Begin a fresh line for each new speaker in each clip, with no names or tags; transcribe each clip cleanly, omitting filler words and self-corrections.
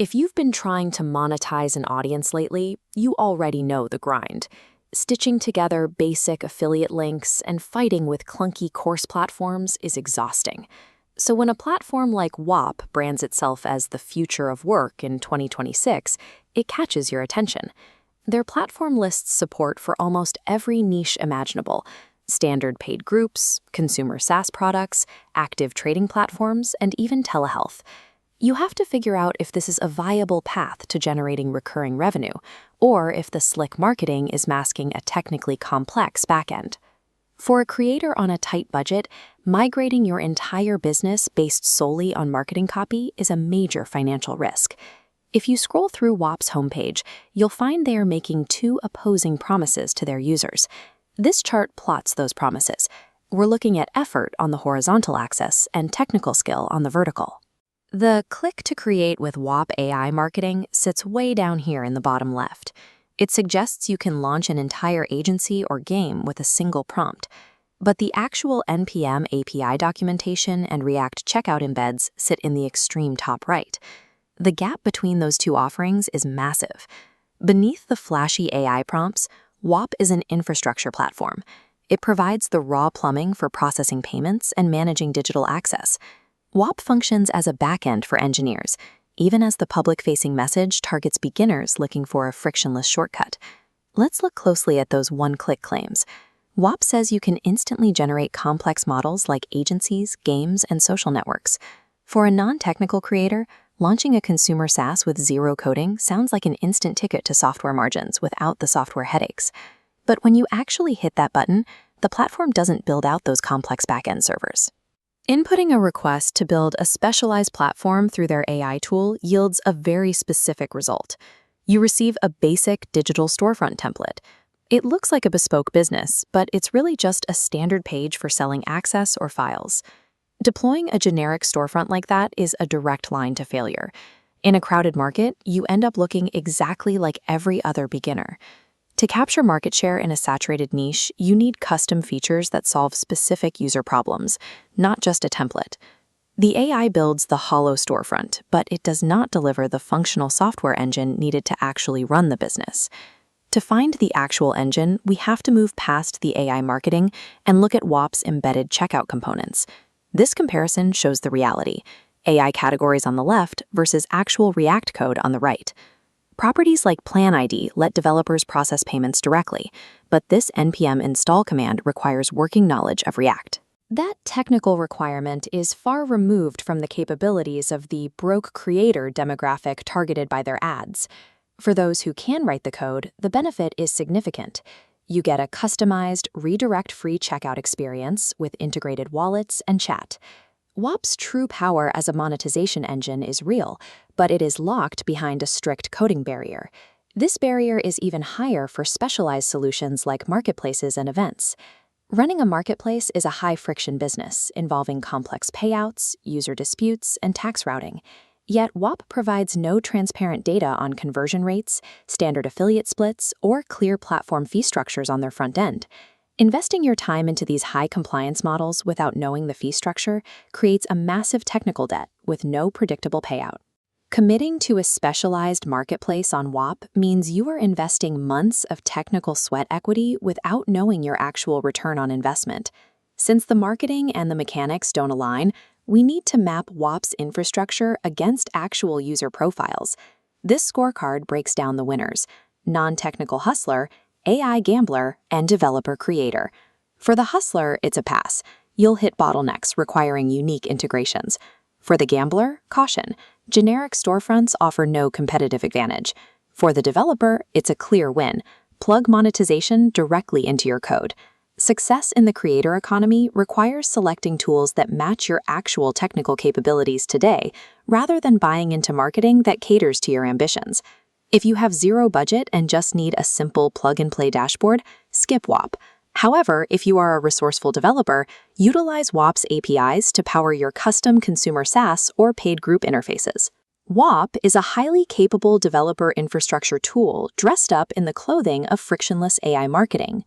If you've been trying to monetize an audience lately, you already know the grind. Stitching together basic affiliate links and fighting with clunky course platforms is exhausting. So when a platform like Whop brands itself as the future of work in 2026, it catches your attention. Their platform lists support for almost every niche imaginable: standard paid groups, consumer SaaS products, active trading platforms, and even telehealth. You have to figure out if this is a viable path to generating recurring revenue, or if the slick marketing is masking a technically complex backend. For a creator on a tight budget, migrating your entire business based solely on marketing copy is a major financial risk. If you scroll through Whop's homepage, you'll find they are making two opposing promises to their users. This chart plots those promises. We're looking at effort on the horizontal axis and technical skill on the vertical. The click to create with Whop AI marketing sits way down here in the bottom left. It suggests you can launch an entire agency or game with a single prompt. But the actual NPM API documentation and React checkout embeds sit in the extreme top right. The gap between those two offerings is massive. Beneath the flashy AI prompts, Whop is an infrastructure platform. It provides the raw plumbing for processing payments and managing digital access. Whop functions as a backend for engineers, even as the public-facing message targets beginners looking for a frictionless shortcut. Let's look closely at those one-click claims. Whop says you can instantly generate complex models like agencies, games, and social networks. For a non-technical creator, launching a consumer SaaS with zero coding sounds like an instant ticket to software margins without the software headaches. But when you actually hit that button, the platform doesn't build out those complex backend servers. Inputting a request to build a specialized platform through their AI tool yields a very specific result. You receive a basic digital storefront template. It looks like a bespoke business, but it's really just a standard page for selling access or files. Deploying a generic storefront like that is a direct line to failure. In a crowded market, you end up looking exactly like every other beginner. To capture market share in a saturated niche, you need custom features that solve specific user problems, not just a template. The AI builds the hollow storefront, but it does not deliver the functional software engine needed to actually run the business. To find the actual engine, we have to move past the AI marketing and look at Whop's embedded checkout components. This comparison shows the reality: AI categories on the left versus actual React code on the right. Properties like Plan ID let developers process payments directly, but this npm install command requires working knowledge of React. That technical requirement is far removed from the capabilities of the broke creator demographic targeted by their ads. For those who can write the code, the benefit is significant. You get a customized, redirect-free checkout experience with integrated wallets and chat. Whop's true power as a monetization engine is real, but it is locked behind a strict coding barrier. This barrier is even higher for specialized solutions like marketplaces and events. Running a marketplace is a high-friction business involving complex payouts, user disputes, and tax routing. Yet Whop provides no transparent data on conversion rates, standard affiliate splits, or clear platform fee structures on their front end. Investing your time into these high-compliance models without knowing the fee structure creates a massive technical debt with no predictable payout. Committing to a specialized marketplace on Whop means you are investing months of technical sweat equity without knowing your actual return on investment. Since the marketing and the mechanics don't align, we need to map Whop's infrastructure against actual user profiles. This scorecard breaks down the winners: non-technical hustler, AI gambler, and developer creator. For the hustler, it's a pass. You'll hit bottlenecks requiring unique integrations. For the gambler, caution. Generic storefronts offer no competitive advantage. For the developer, it's a clear win. Plug monetization directly into your code. Success in the creator economy requires selecting tools that match your actual technical capabilities today, rather than buying into marketing that caters to your ambitions. If you have zero budget and just need a simple plug-and-play dashboard, skip Whop. However, if you are a resourceful developer, utilize Whop's APIs to power your custom consumer SaaS or paid group interfaces. Whop is a highly capable developer infrastructure tool dressed up in the clothing of frictionless AI marketing.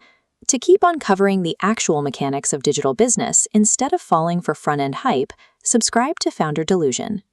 To keep uncovering the actual mechanics of digital business instead of falling for front-end hype, subscribe to Founder Delusion.